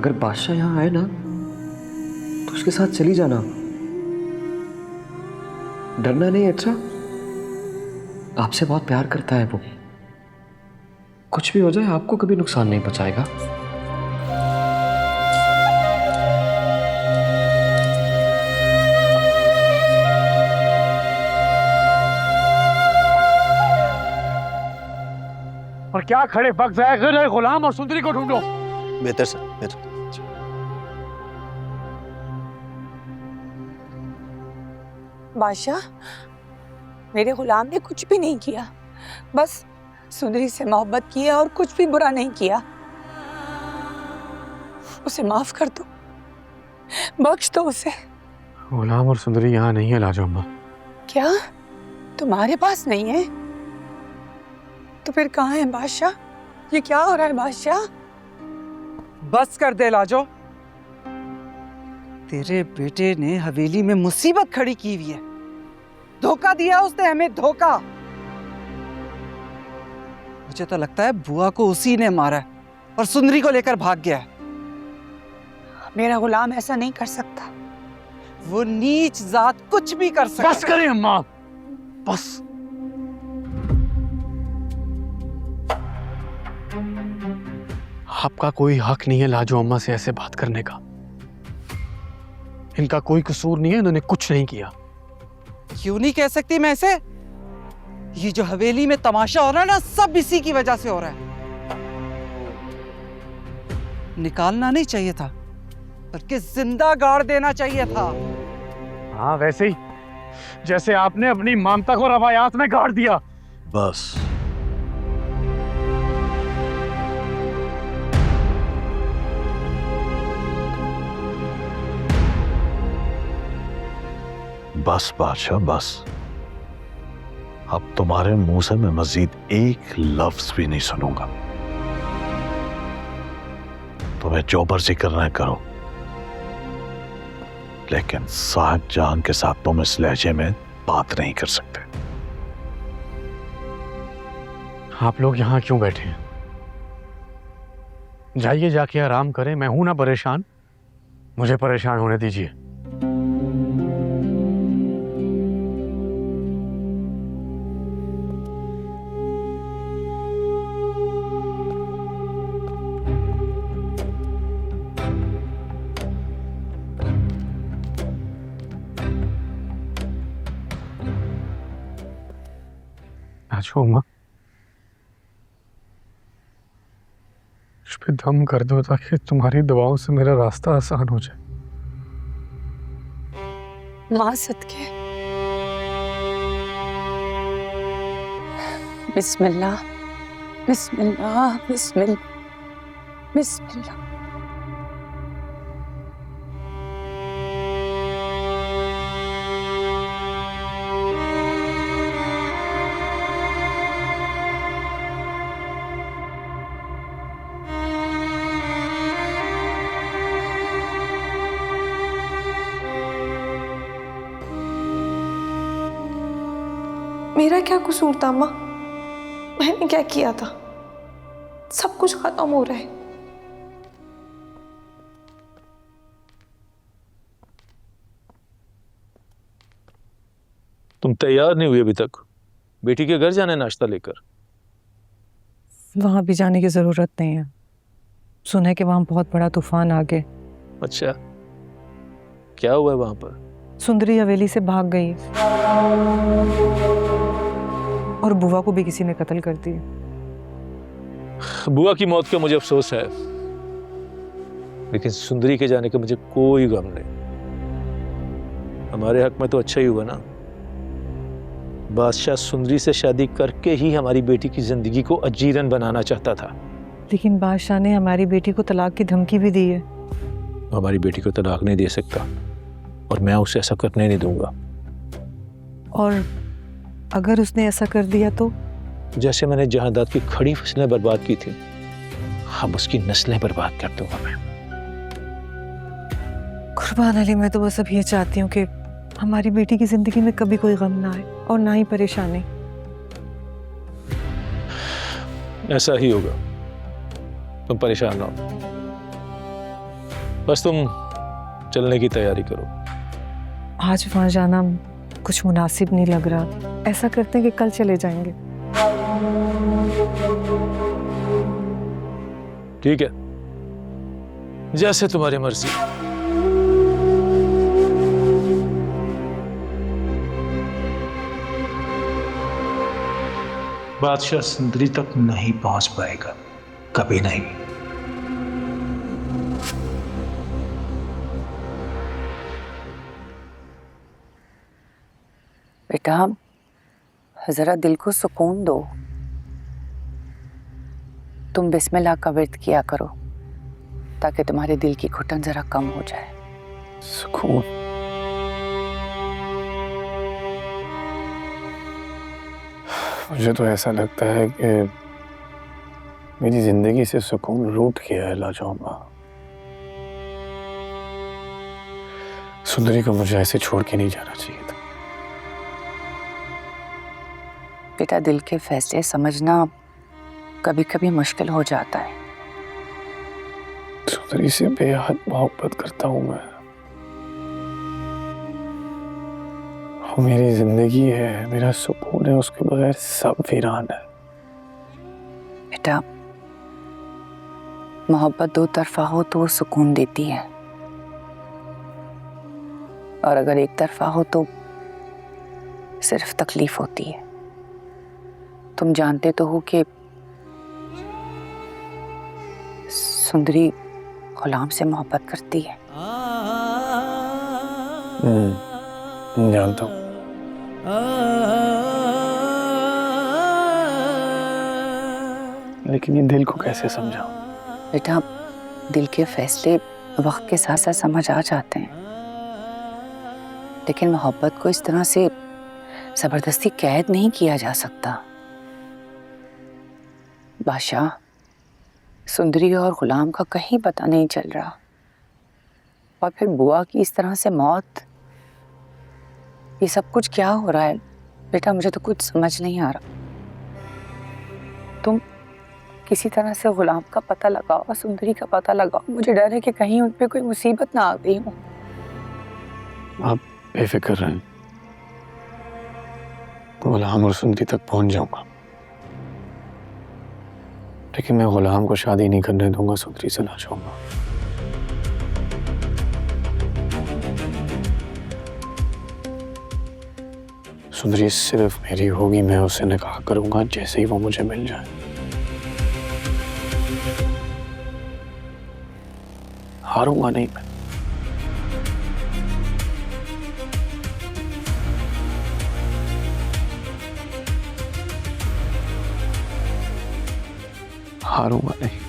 अगर बादशाह यहाँ आए ना तो उसके साथ चली जाना, डरना नहीं। अच्छा, आपसे बहुत प्यार करता है वो, कुछ भी हो जाए आपको कभी नुकसान नहीं पहुंचाएगा। और क्या खड़े वक्त जाया कर रहे, गुलाम और सुंदरी को ढूंढो। बेहतर सर, बेहतर। बादशाह, मेरे गुलाम ने कुछ भी नहीं किया, बस सुंदरी से मोहब्बत की है और कुछ भी बुरा नहीं किया। उसे माफ कर दो, बख्श दो उसे। गुलाम और सुंदरी यहाँ नहीं है लाजो अम्मा। क्या तुम्हारे पास नहीं है? तो फिर कहाँ है बादशाह? ये क्या हो रहा है बादशाह? बस कर दे लाजो, तेरे बेटे ने हवेली में मुसीबत खड़ी की हुई है। धोखा दिया उसने हमें, धोखा। मुझे तो लगता है बुआ को उसी ने मारा है और सुंदरी को लेकर भाग गया है। मेरा गुलाम ऐसा नहीं कर सकता। वो नीच जात कुछ भी कर सकता। बस करें अम्मा, बस। आपका कोई हक नहीं है लाजो अम्मा से ऐसे बात करने का। इनका कोई कसूर नहीं है, इन्होंने कुछ नहीं किया। क्यों नहीं कह सकती मैं ऐसे? ये जो हवेली में तमाशा हो रहा है ना, सब इसी की वजह से हो रहा है। निकालना नहीं चाहिए था, बल्कि जिंदा गाड़ देना चाहिए था। हाँ, वैसे ही जैसे आपने अपनी ममता को रवायात में गाड़ दिया। बस बस बादशाह, बस। अब तुम्हारे मुंह से मैं मजीद एक लफ्ज भी नहीं सुनूंगा। तुम्हें जो मर्जी करना है करो, लेकिन साहब जान के साथ तुम इस लहजे में बात नहीं कर सकते। आप लोग यहाँ क्यों बैठे हैं? जाइए, जाके आराम करें। मैं हूं ना परेशान, मुझे परेशान होने दीजिए। अच्छा उमा, इस पे दम कर दो ताकि तुम्हारी दवाओं से मेरा रास्ता आसान हो जाए। माँ सदके। बिस्मिल्लाह, बिस्मिल्लाह, बिस्मिल्लाह, बिस्मिल्लाह। मेरा क्या कसूर था माँ? मैंने क्या किया था? सब कुछ खत्म हो रहा है। तुम तैयार नहीं हुई अभी तक? बेटी के घर जाने नाश्ता लेकर। वहां भी जाने की जरूरत नहीं है। सुना है कि वहां बहुत बड़ा तूफान आ गया। अच्छा, क्या हुआ है वहां पर? सुंदरी हवेली से भाग गई और बुआ को भी किसी ने कत्ल कर दिया। बुआ की मौत का मुझे अफसोस है, लेकिन सुंदरी के जाने का मुझे कोई गम नहीं। हमारे हक में तो अच्छा ही हुआ ना। बादशाह सुंदरी से शादी करके ही हमारी बेटी की जिंदगी को अजीरन बनाना चाहता था। लेकिन बादशाह ने हमारी बेटी को तलाक की धमकी भी दी है। हमारी बेटी को तलाक नहीं दे सकता और मैं उसे ऐसा करने नहीं दूंगा। और अगर उसने ऐसा कर दिया तो? जैसे मैंने जहादात की खड़ी फसलें बर्बाद की थी, अब उसकी नस्लें बर्बाद कर दूंगा मैं। कुर्बान अली, मैं तो बस अब ये चाहती हूँ कि हमारी बेटी की जिंदगी में कभी कोई गम ना आए और ना ही परेशानी। ऐसा ही होगा, तुम परेशान ना हो। बस तुम चलने की तैयारी करो। आज वहाँ जाना कुछ मुनासिब नहीं लग रहा। ऐसा करते हैं कि कल चले जाएंगे। ठीक है, जैसे तुम्हारी मर्जी। बादशाह सुंदरी तक नहीं पहुंच पाएगा, कभी नहीं। बेटा जरा दिल को सुकून दो। तुम बिस्मिल्लाह का विर्द किया करो ताकि तुम्हारे दिल की घुटन जरा कम हो जाए। सुकून? मुझे तो ऐसा लगता है कि मेरी जिंदगी से सुकून रूठ गया है लाजौमा। सुंदरी को मुझे ऐसे छोड़ के नहीं जाना चाहिए था। बेटा दिल के फैसले समझना कभी कभी मुश्किल हो जाता है। सुंदरी से बेहद मोहब्बत करता हूं मैं। वो मेरी जिंदगी है, मेरा सुकून है, उसके बगैर सब वीरान है। बेटा मोहब्बत दो तरफा हो तो वो सुकून देती है, और अगर एक तरफा हो तो सिर्फ तकलीफ होती है। तुम जानते तो हो कि सुंदरी गुलाम से मोहब्बत करती है। जानता हूँ। लेकिन ये दिल को कैसे समझाऊं? बेटा दिल के फैसले वक्त के साथ साथ समझ आ जाते हैं, लेकिन मोहब्बत को इस तरह से जबरदस्ती कैद नहीं किया जा सकता। बादशाह सुंदरी और गुलाम का कहीं पता नहीं चल रहा, और फिर बुआ की इस तरह से मौत, ये सब कुछ क्या हो रहा है? बेटा मुझे तो कुछ समझ नहीं आ रहा। तुम किसी तरह से गुलाम का पता लगाओ, सुंदरी का पता लगाओ। मुझे डर है कि कहीं उन पे कोई मुसीबत ना आ गई हो। आप बेफिक्र रहें, गुलाम और सुंदरी तक पहुंच जाऊंगा, लेकिन मैं गुलाम को शादी नहीं करने दूंगा, सुंदरी से ना चाहूंगा। सुंदरी सिर्फ मेरी होगी, मैं उससे निकाह करूंगा जैसे ही वो मुझे मिल जाए। हारूंगा नहीं मैं। हारूंगा नहीं।